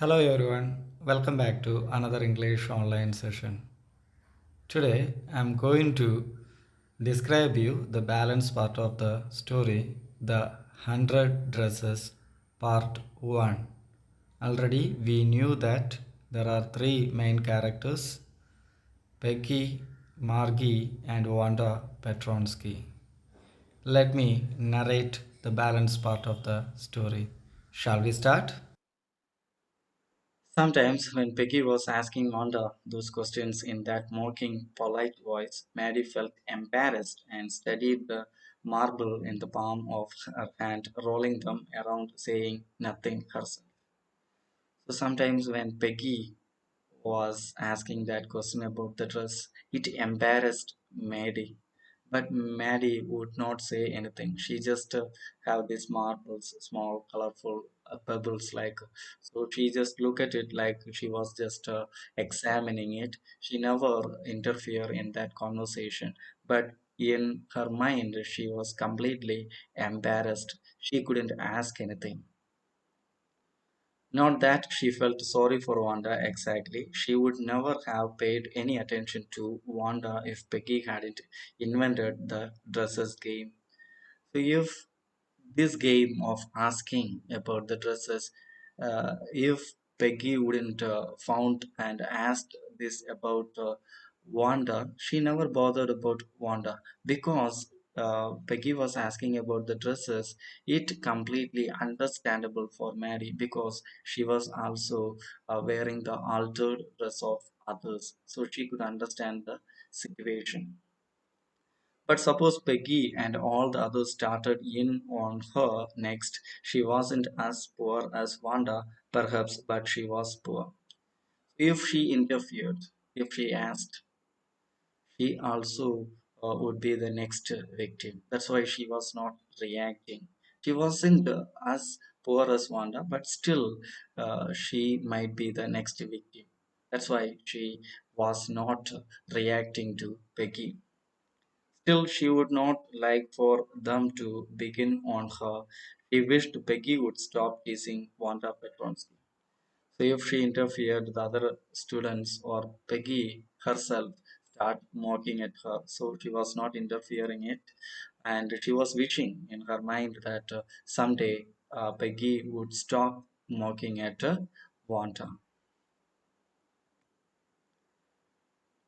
Hello everyone, welcome back to another English online session. Today I'm going to describe you the balance part of the story, the 100 dresses part 1. Already we knew that there are three main characters, Peggy, Margie and Wanda Petronski. Let me narrate the balance part of the story. Shall we start? Sometimes, when Peggy was asking Wanda those questions in that mocking, polite voice, Mary felt embarrassed and studied the marble in the palm of her hand, rolling them around, saying nothing herself. So sometimes, when Peggy was asking that question about the dress, it embarrassed Mary. But Maddie would not say anything. She just have these marbles, small, colorful pebbles. So she just look at it like she was just examining it. She never interfere in that conversation. But in her mind, she was completely embarrassed. She couldn't ask anything. Not that she felt sorry for Wanda exactly. She would never have paid any attention to Wanda if Peggy hadn't invented the dresses game. So if this game of asking about the dresses, if Peggy wouldn't found and asked this about Wanda, she never bothered about Wanda because Peggy was asking about the dresses. It completely understandable for Mary because she was also wearing the altered dress of others, so she could understand the situation. But suppose Peggy and all the others started in on her next. She wasn't as poor as Wanda, perhaps, but she was poor. If she interfered, if she asked, she also would be the next victim. That's why she was not reacting. She wasn't as poor as Wanda, but still she might be the next victim. That's why she was not reacting to Peggy. Still, she would not like for them to begin on her. She wished Peggy would stop teasing Wanda Petronski. So if she interfered, the other students or Peggy herself start mocking at her. So she was not interfering it, and she was wishing in her mind that someday Peggy would stop mocking at Wanda.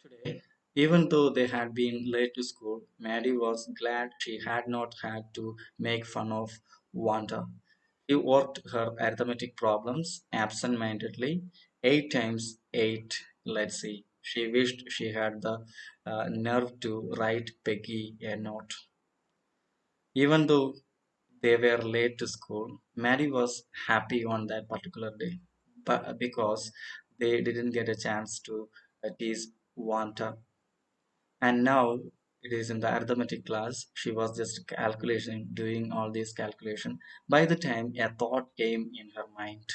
Today, even though they had been late to school, Maddie was glad she had not had to make fun of Wanda. She worked her arithmetic problems absent-mindedly, 8 times 8, let's see. She wished she had the nerve to write Peggy a note. Even though they were late to school, Maddie was happy on that particular day, but because they didn't get a chance to tease Wanda. And now it is in the arithmetic class. She was just calculation, doing all these calculation. By the time a thought came in her mind,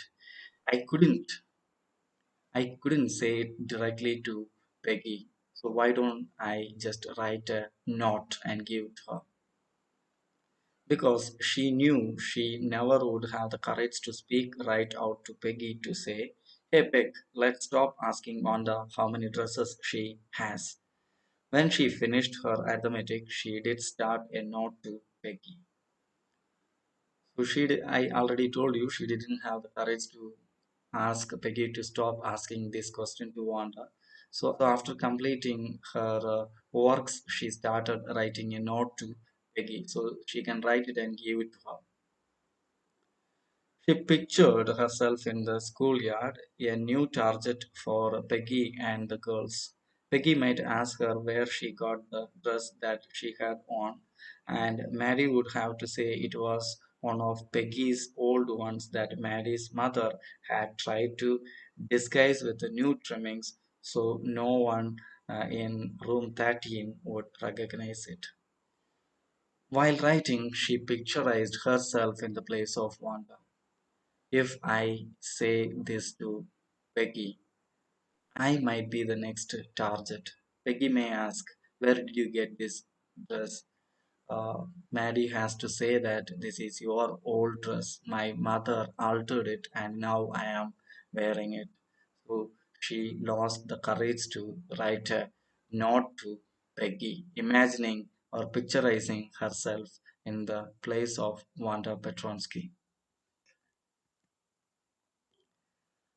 I couldn't, I couldn't say it directly to Peggy. So why don't I just write a note and give it her? Because she knew she never would have the courage to speak right out to Peggy to say, "Hey Peg, let's stop asking Wanda how many dresses she has." When she finished her arithmetic, she did start a note to Peggy. So I already told you she didn't have the courage to ask Peggy to stop asking this question to Wanda. So after completing her works, she started writing a note to Peggy so she can write it and give it to her. She pictured herself in the schoolyard, a new target for Peggy and the girls. Peggy might ask her where she got the dress that she had on, and Mary would have to say it was one of Peggy's old ones that Mary's mother had tried to disguise with the new trimmings so no one in room 13 would recognize it. While writing, she picturized herself in the place of Wanda. If I say this to Peggy, I might be the next target. Peggy may ask, "Where did you get this dress?" Maddie has to say that this is your old dress. My mother altered it and now I am wearing it. So she lost the courage to write a note to Peggy, imagining or picturizing herself in the place of Wanda Petronski.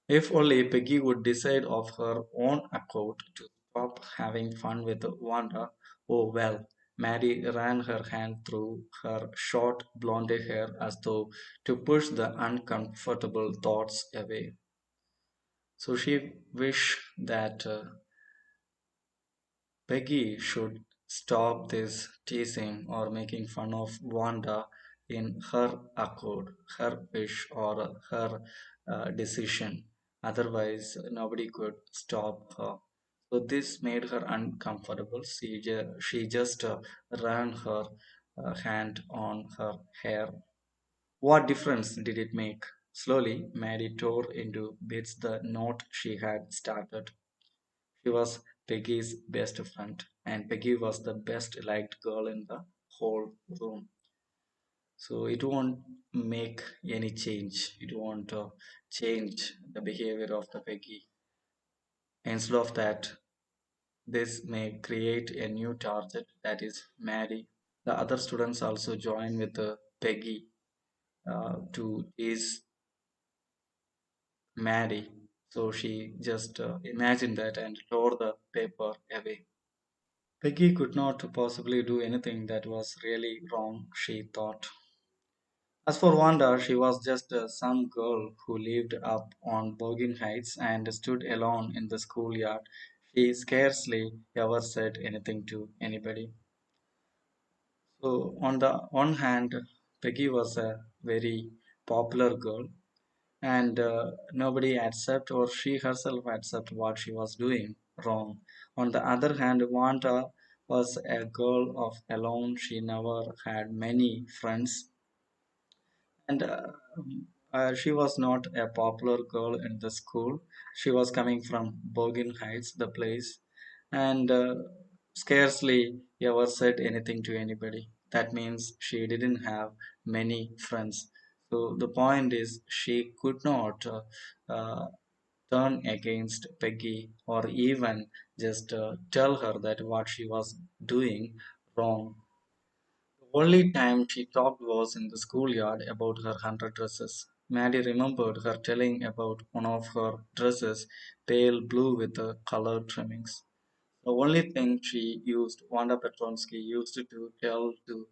If only Peggy would decide of her own accord to stop having fun with Wanda. Oh well, Mary ran her hand through her short blonde hair as though to push the uncomfortable thoughts away. So she wished that Peggy should stop this teasing or making fun of Wanda in her accord, her wish, or her decision. Otherwise, nobody could stop her. So this made her uncomfortable. She just ran her hand on her hair. What difference did it make? Slowly, Mary tore into bits the note she had started. She was Peggy's best friend, and Peggy was the best liked girl in the whole room. So it won't make any change. It won't change the behavior of the Peggy. Instead of that, this may create a new target, that is Mary. The other students also join with Peggy to tease Mary. So she just imagined that and tore the paper away. Peggy could not possibly do anything that was really wrong, she thought. As for Wanda, she was just some girl who lived up on Bergen Heights and stood alone in the schoolyard. She scarcely ever said anything to anybody. So, on the one hand, Peggy was a very popular girl, and nobody accept or she herself accept what she was doing wrong. On the other hand, Wanda was a girl of alone. She never had many friends, and she was not a popular girl in the school. She was coming from Bergen Heights, the place, and scarcely ever said anything to anybody. That means she didn't have many friends. So the point is, she could not uh, turn against Peggy or even just tell her that what she was doing wrong. The only time she talked was in the schoolyard about her 100 dresses. Maddie remembered her telling about one of her dresses, pale blue with the colored trimmings. The only thing she used, Wanda Petronski used to tell to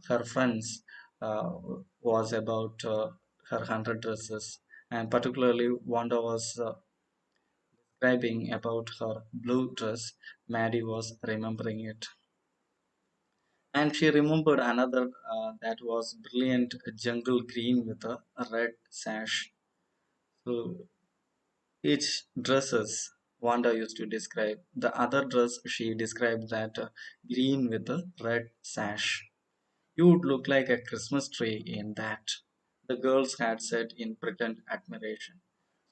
her friends was about her 100 dresses. And particularly, Wanda was describing about her blue dress. Maddie was remembering it. And she remembered another that was brilliant jungle green with a red sash. So each dresses Wanda used to describe. The other dress she described that green with a red sash. You would look like a Christmas tree in that. The girls had said in pretend admiration.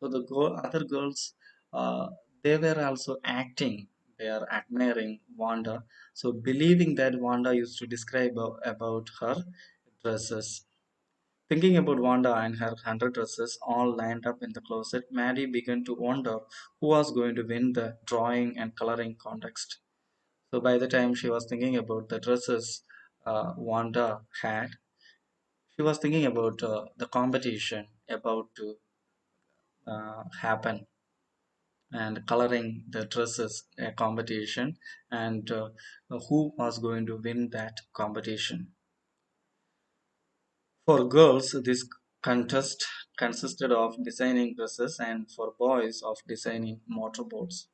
So the other girls, uh, they were also acting. They are admiring Wanda. So believing that Wanda used to describe about her dresses. Thinking about Wanda and her 100 dresses all lined up in the closet, Maddie began to wonder who was going to win the drawing and coloring contest. So by the time she was thinking about the dresses Wanda had, she was thinking about the competition about to happen and coloring the dresses a competition and who was going to win that competition. For girls, this contest consisted of designing dresses and for boys of designing motorboats.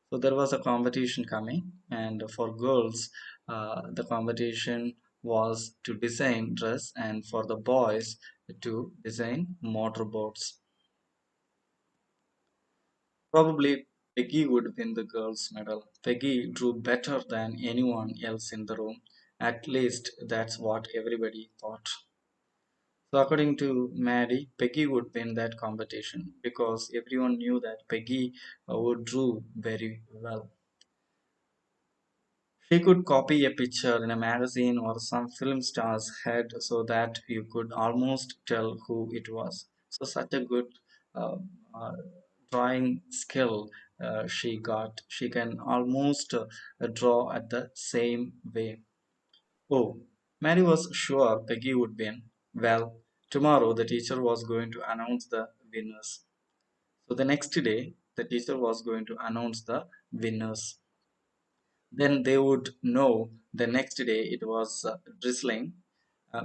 So there was a competition coming, and for girls, the competition was to design dress, and for the boys to design motorboats. Probably Peggy would win the girls' medal. Peggy drew better than anyone else in the room. At least that's what everybody thought. So according to Maddie, Peggy would win that competition because everyone knew that Peggy would draw very well. She could copy a picture in a magazine or some film star's head so that you could almost tell who it was. So such a good uh, uh, drawing skill she got. She can almost draw at the same way. Oh, Mary was sure Peggy would win. Well, tomorrow the teacher was going to announce the winners. So the next day, the teacher was going to announce the winners. Then they would know the next day it was drizzling.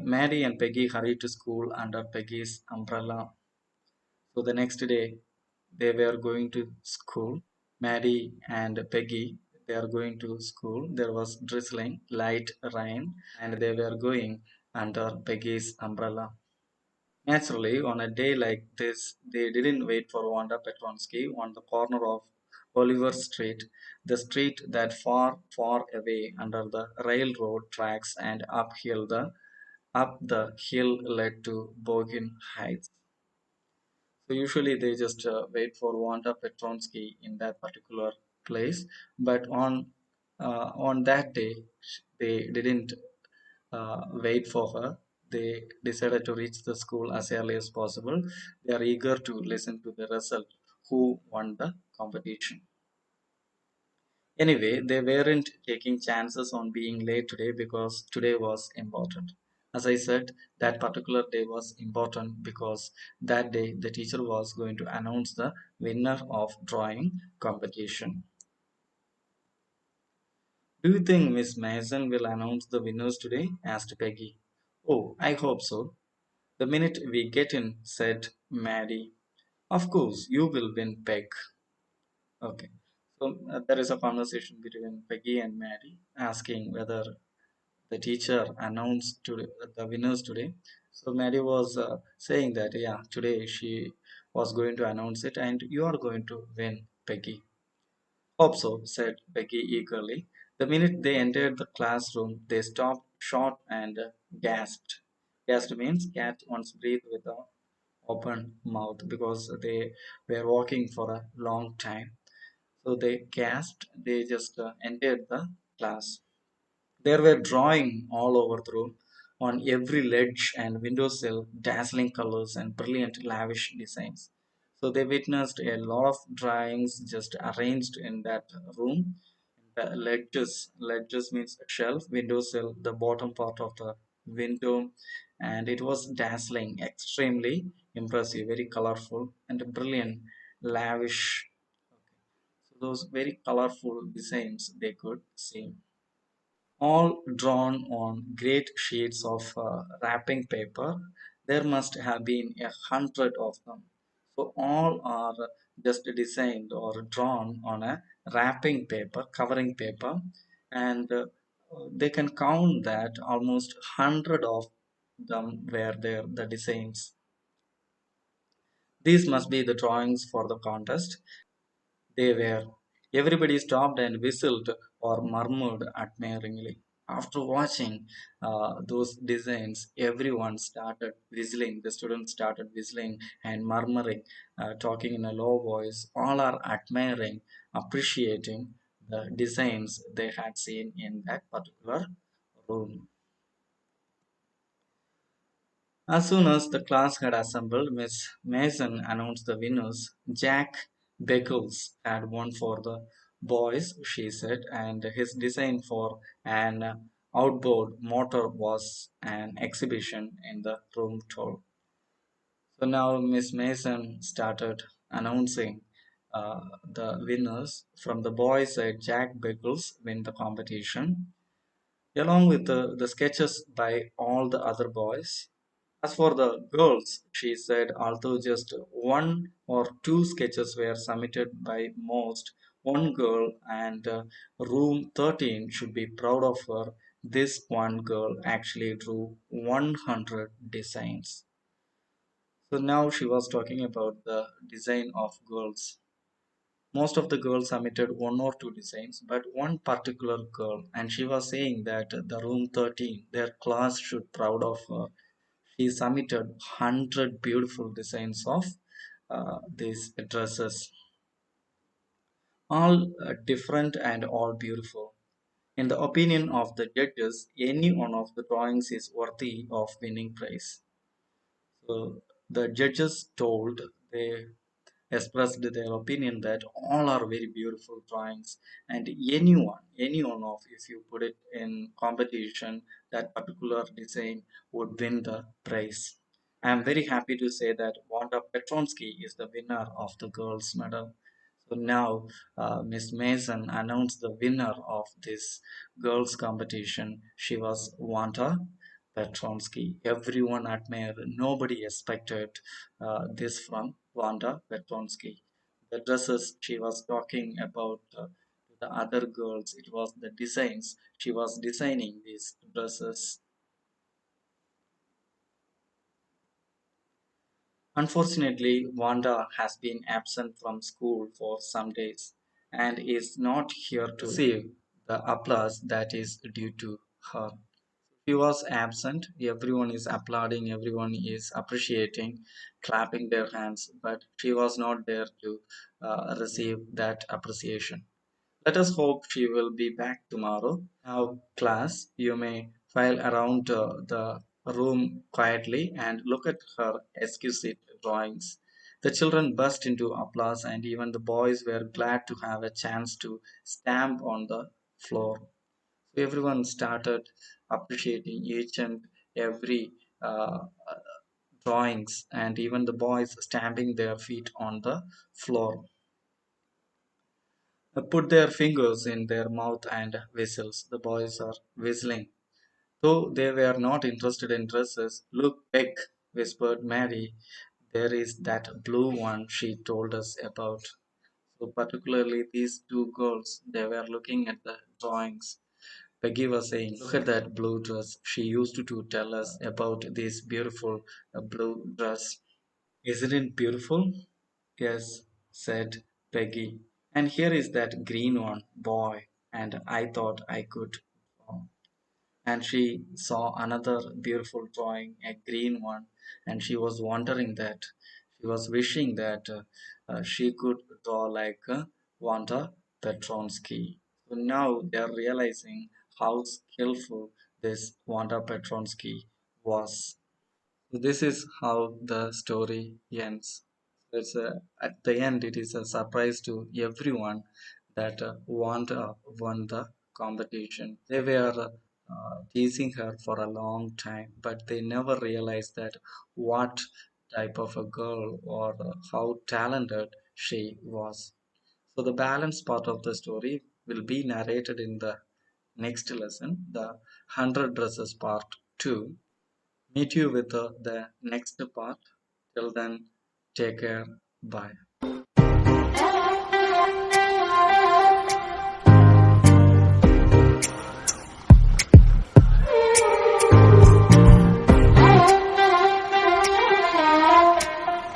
Mary and Peggy hurried to school under Peggy's umbrella. So the next day, they were going to school. Mary and Peggy, they are going to school. There was drizzling, light rain, and they were going under Peggy's umbrella. Naturally, on a day like this, they didn't wait for Wanda Petronski on the corner of Oliver Street, the street that far, far away under the railroad tracks and up the hill led to Bogan Heights. So usually they just wait for Wanda Petronski in that particular place, but on that day they didn't wait for her. They decided to reach the school as early as possible. They are eager to listen to the result, who won the competition. Anyway, they weren't taking chances on being late today because today was important. As I said, that particular day was important because that day the teacher was going to announce the winner of drawing competition. Do you think Miss Mason will announce the winners today? Asked Peggy. Oh, I hope so. The minute we get in, said Maddie. Of course, you will win, Peg. Okay. So there is a conversation between Peggy and Maddie asking whether the teacher announced today, the winners today. So Maddie was saying that, yeah, today she was going to announce it and you are going to win, Peggy. Hope so, said Peggy eagerly. The minute they entered the classroom, they stopped short and gasped. Gasped means cat once breathed with a open mouth because they were walking for a long time. So they gasped, they just entered the class. There were drawing all over the room, on every ledge and windowsill, dazzling colors and brilliant lavish designs. So they witnessed a lot of drawings just arranged in that room. The ledges means shelf, windowsill, the bottom part of the window, and it was dazzling, extremely impressive, very colorful and brilliant, lavish. So those very colorful designs they could see, all drawn on great sheets of wrapping paper. There must have been 100 of them. So all are just designed or drawn on a wrapping paper, covering paper, and they can count that almost 100 of them were there, the designs. These must be the drawings for the contest. They were. Everybody stopped and whistled or murmured admiringly. After watching those designs, everyone started whistling. The students started whistling and murmuring, talking in a low voice. All are admiring, appreciating the designs they had seen in that particular room. As soon as the class had assembled, Miss Mason announced the winners. Jack Beckles had won for the boys, she said, and his design for an outboard motor was an exhibition in the room tour. So now Miss Mason started announcing the winners. From the boys side, Jack Beckles win the competition, along with the sketches by all the other boys. As for the girls, she said, although just one or two sketches were submitted by most, one girl and room 13 should be proud of her. This one girl actually drew 100 designs. So now she was talking about the design of girls. Most of the girls submitted one or two designs, but one particular girl, and she was saying that the room 13, their class should proud of her. She submitted 100 beautiful designs of these dresses, all different and all beautiful. In the opinion of the judges, any one of the drawings is worthy of winning prize. So the judges told They expressed their opinion that all are very beautiful drawings, and anyone of if you put it in competition, that particular design would win the prize. I am very happy to say that Wanda Petronski is the winner of the girls medal. So now Miss Mason announced the winner of this girls competition. She was Wanda Petronski. Everyone admired, nobody expected this from Wanda Petronski. The dresses she was talking about to the other girls, it was the designs. She was designing these dresses. Unfortunately, Wanda has been absent from school for some days and is not here to receive the applause that is due to her. She was absent. Everyone is applauding, everyone is appreciating, clapping their hands, but she was not there to receive that appreciation. Let us hope she will be back tomorrow. Now, class, you may file around the room quietly and look at her exquisite drawings. The children burst into applause, and even the boys were glad to have a chance to stamp on the floor. So everyone started appreciating each and every drawings, and even the boys stamping their feet on the floor. Put their fingers in their mouth and whistles. The boys are whistling. Though they were not interested in dresses, look, Beck, whispered Mary. There is that blue one she told us about. So particularly these two girls, they were looking at the drawings. Peggy was saying, look at that blue dress. She used to tell us about this beautiful blue dress. Isn't it beautiful? Yes, said Peggy. And here is that green one, boy. And I thought I could. And she saw another beautiful drawing, a green one, and she was wondering that. She was wishing that she could draw like Wanda Petronski. So now they are realizing how skillful this Wanda Petronski was. So this is how the story ends. At the end, it is a surprise to everyone that Wanda won the competition. They were teasing her for a long time, but they never realized that what type of a girl or how talented she was. So the balance part of the story will be narrated in the next lesson, the 100 dresses part 2. Meet you with the next part. Till then, take care. Bye.